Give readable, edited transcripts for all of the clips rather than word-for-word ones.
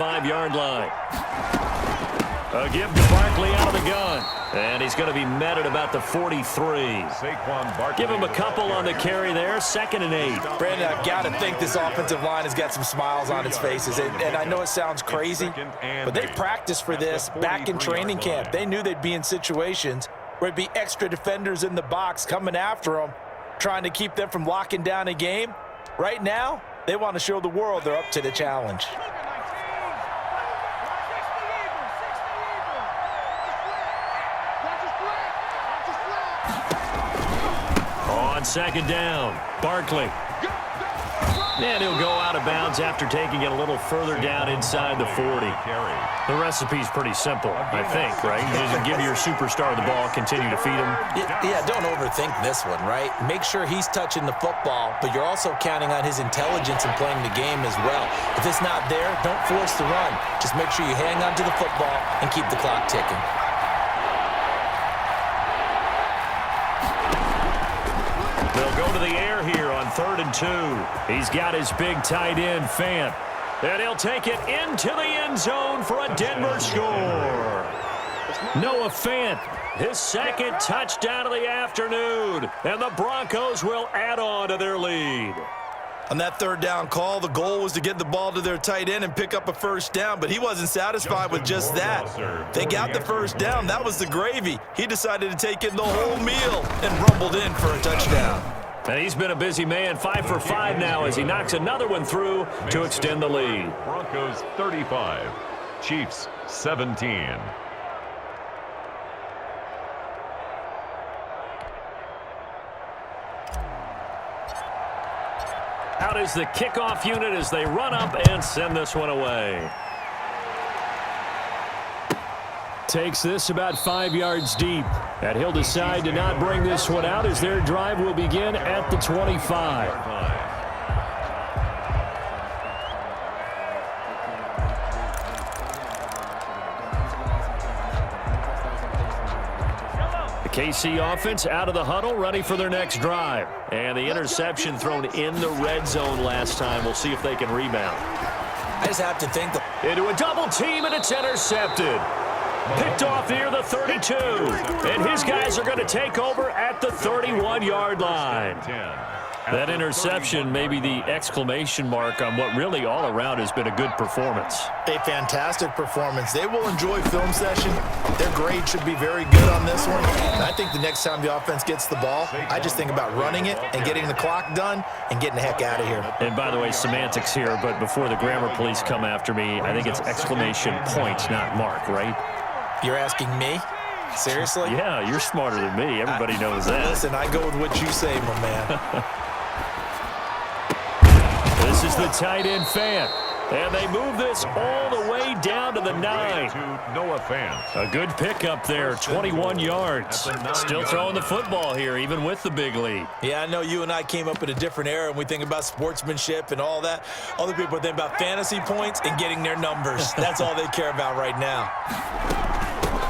5-yard line. A give to Barkley out of the gun. And he's going to be met at about the 43. Give him a couple on the carry there. 2nd and 8. Brandon, I've got to think this offensive line has got some smiles on its faces. And I know it sounds crazy, but they practiced for this back in training camp. They knew they'd be in situations where there'd be extra defenders in the box coming after them, trying to keep them from locking down a game. Right now, they want to show the world they're up to the challenge. On 2nd down, Barkley. And he'll go out of bounds after taking it a little further down inside the 40. The recipe's pretty simple, I think, right? You just give your superstar the ball, continue to feed him. Yeah, don't overthink this one, right? Make sure he's touching the football, but you're also counting on his intelligence in playing the game as well. If it's not there, don't force the run. Just make sure you hang on to the football and keep the clock ticking. They'll go to the air here on 3rd and 2. He's got his big tight end, Fant. And he'll take it into the end zone for a Denver score. Noah Fant, his 2nd touchdown of the afternoon. And the Broncos will add on to their lead. On that 3rd down call, the goal was to get the ball to their tight end and pick up a 1st down, but he wasn't satisfied with just that. They got the 1st down. That was the gravy. He decided to take in the whole meal and rumbled in for a touchdown. And he's been a busy man, 5 for 5 now as he knocks another one through to extend the lead. Broncos 35, Chiefs 17. Out is the kickoff unit as they run up and send this one away. Takes this about 5 yards deep. And he'll decide to not bring this one out as their drive will begin at the 25. KC offense out of the huddle, ready for their next drive. And the interception thrown in the red zone last time. We'll see if they can rebound. I just have to think into a double team, and it's intercepted. Picked off near the 32. And his guys are going to take over at the 31-yard line. That interception may be the exclamation mark on what really all around has been a good performance. A fantastic performance. They will enjoy film session. Their grade should be very good on this one. And I think the next time the offense gets the ball, I just think about running it and getting the clock done and getting the heck out of here. And by the way, semantics here, but before the grammar police come after me, I think it's exclamation point, not mark, right? You're asking me? Seriously? Yeah, you're smarter than me. Everybody knows that. Listen, I go with what you say, my man. This is the tight end Fant. And they move this all the way down to the 9. Noah Fant. A good pickup there, 21 yards. Still throwing the football here, even with the big lead. Yeah, I know you and I came up in a different era, and we think about sportsmanship and all that. Other people think about fantasy points and getting their numbers. That's all they care about right now.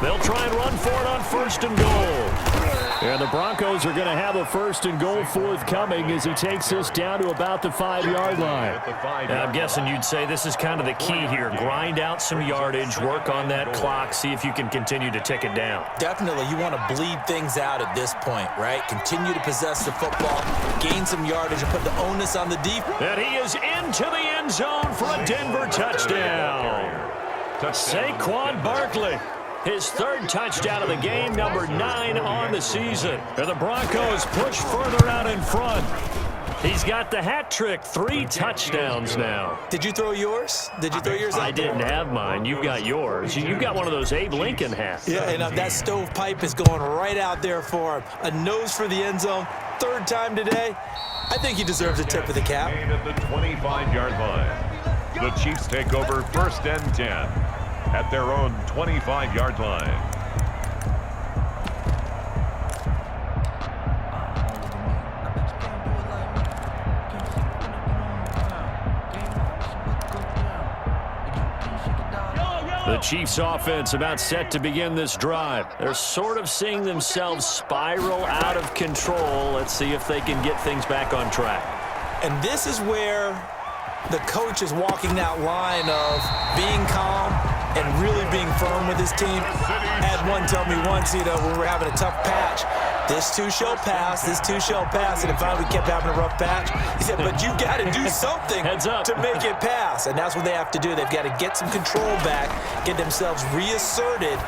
They'll try and run for it on 1st and goal. And the Broncos are going to have a 1st and goal forthcoming as he takes this down to about the 5-yard line. Now, I'm guessing you'd say this is kind of the key here. Grind out some yardage, work on that clock, see if you can continue to tick it down. Definitely. You want to bleed things out at this point, right? Continue to possess the football, gain some yardage, and put the onus on the defense. And he is into the end zone for a Denver touchdown. Saquon Barkley. His 3rd touchdown of the game, number 9 on the season. And the Broncos push further out in front. He's got the hat trick, 3 touchdowns now. Did you throw yours? Did you throw yours out? I didn't have mine. You've got yours. You've got one of those Abe Lincoln hats. Yeah, and that stovepipe is going right out there for him. A nose for the end zone. 3rd time today. I think he deserves a tip of the cap. At the 25-yard line. The Chiefs take over 1st and 10 at their own 25-yard line. The Chiefs offense about set to begin this drive. They're sort of seeing themselves spiral out of control. Let's see if they can get things back on track. And this is where The coach is walking that line of being calm and really being firm with his team. I had one tell me once, when we were having a tough patch, this too shall pass, this too shall pass. And finally we kept having a rough patch. He said, but you got to do something to make it pass. And that's what they have to do. They've got to get some control back, get themselves reasserted,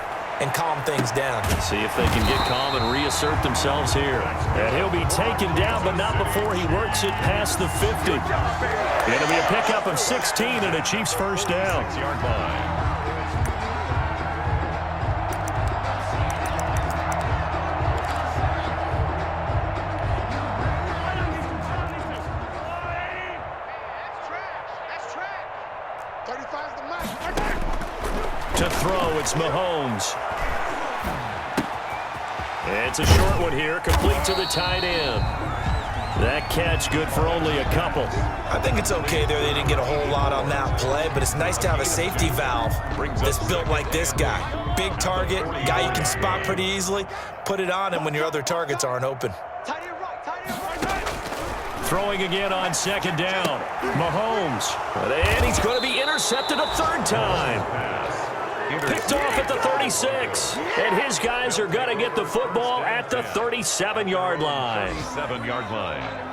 and calm things down. See if they can get calm and reassert themselves here. And he'll be taken down, but not before he works it past the 50. It'll be a pickup of 16 and a Chiefs first down. 6-yard line. To throw, it's Mahomes. It's a short one here, complete to the tight end. That catch good for only a couple. I think it's okay there. They didn't get a whole lot on that play, but it's nice to have a safety valve that's built like this guy. Big target, guy you can spot pretty easily. Put it on him when your other targets aren't open. Throwing again on second down. Mahomes. And he's going to be intercepted a third time. Picked off at the 36. And his guys are going to get the football at the 37-yard line. 37-yard line.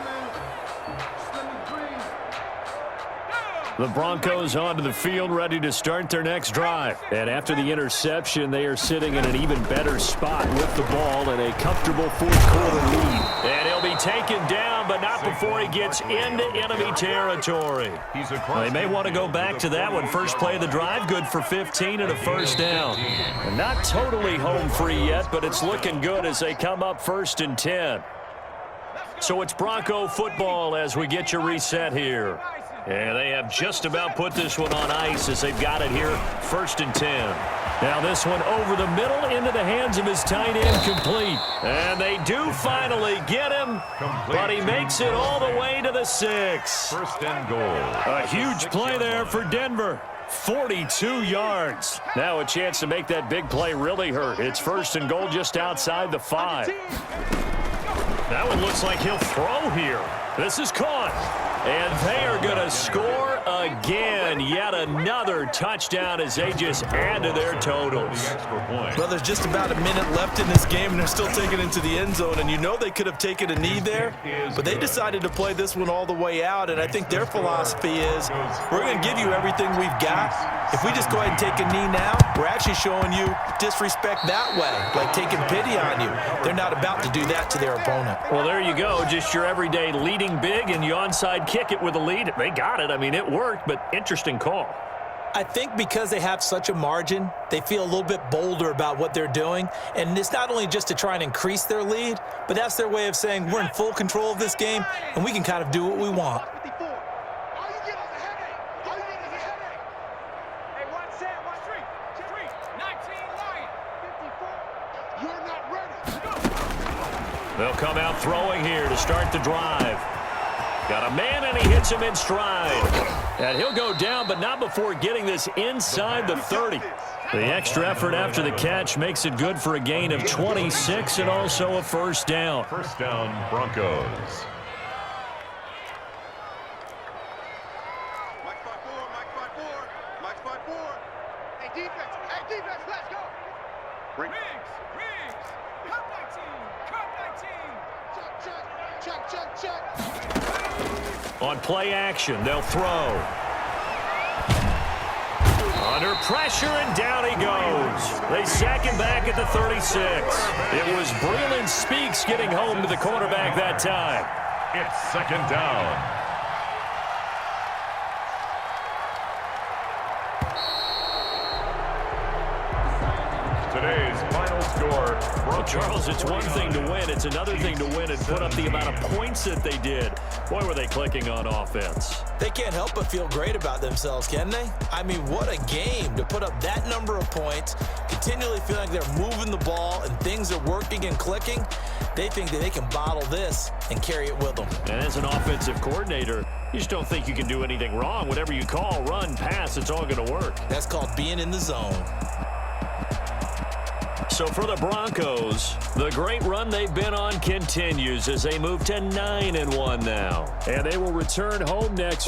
The Broncos onto the field, ready to start their next drive. And after the interception, they are sitting in an even better spot with the ball in a comfortable fourth-quarter lead. And he'll be taken down, but not before he gets into enemy territory. Well, they may want to go back to that one. First play of the drive, good for 15 and a first down. And not totally home free yet, but it's looking good as they come up 1st and 10. So it's Bronco football as we get you reset here. And they have just about put this one on ice as they've got it here, 1st and 10. Now this one over the middle into the hands of his tight end, complete. And they do finally get him, but he makes it all the way to the 6. 1st and goal. A huge play there for Denver. 42 yards. Now a chance to make that big play really hurt. It's 1st and goal just outside the 5. That one looks like he'll throw here. This is caught. And they are going to score again. Yet another touchdown as they just add to their totals. Well, there's just about a minute left in this game, and they're still taking it into the end zone. And you know they could have taken a knee there, but they decided to play this one all the way out. And I think their philosophy is, we're going to give you everything we've got. If we just go ahead and take a knee now, we're actually showing you disrespect that way, like taking pity on you. They're not about to do that to their opponent. Well, there you go. Just your everyday leading big, and you onside kick it with a lead. They got it. I mean, it worked, but interesting call. I think because they have such a margin, they feel a little bit bolder about what they're doing. And it's not only just to try and increase their lead, but that's their way of saying we're in full control of this game, and we can kind of do what we want. They'll come out throwing here to start the drive. Got a man, and he hits him in stride. And he'll go down, but not before getting this inside the 30. The extra effort after the catch makes it good for a gain of 26 and also a first down. First down, Broncos. Hey, defense, let's go. Riggs, come 19. Check. On play action, they'll throw. Under pressure, and down he goes. They sack him back at the 36. It was Breland Speaks getting home to the quarterback that time. It's 2nd down. Today's final score. Well, Charles, it's one thing to win. It's another thing to win and put up the amount of points that they did. Boy, were they clicking on offense. They can't help but feel great about themselves, can they? I mean, what a game to put up that number of points, continually feeling like they're moving the ball and things are working and clicking. They think that they can bottle this and carry it with them. And as an offensive coordinator, you just don't think you can do anything wrong. Whatever you call, run, pass, it's all going to work. That's called being in the zone. So for the Broncos, the great run they've been on continues as they move to 9-1 now. And they will return home next week.